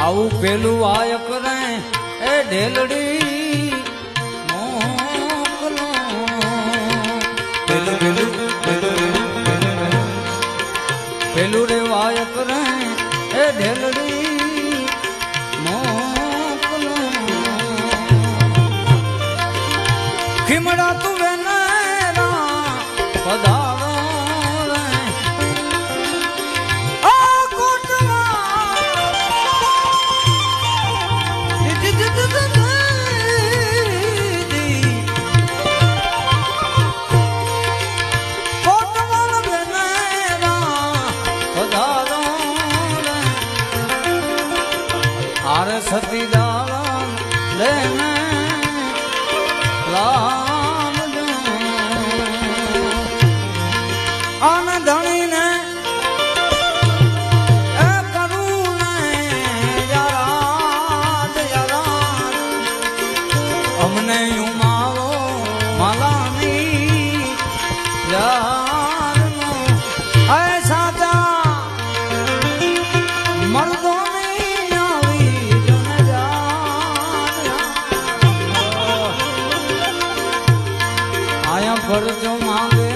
આવું પેલું આય કરે એ ઢેલડી મોકલો પેલું પેલું પેલું રે વાય કરે એ ઢેલડી મોકલો ખીમડા તું વેના પધારો સતીદાન લેને લાવજો આને ધણીને એ કરું ને યારા અમને ઉમાવો માલાની યારનો એ સાચા મરદો ફરજો માંગે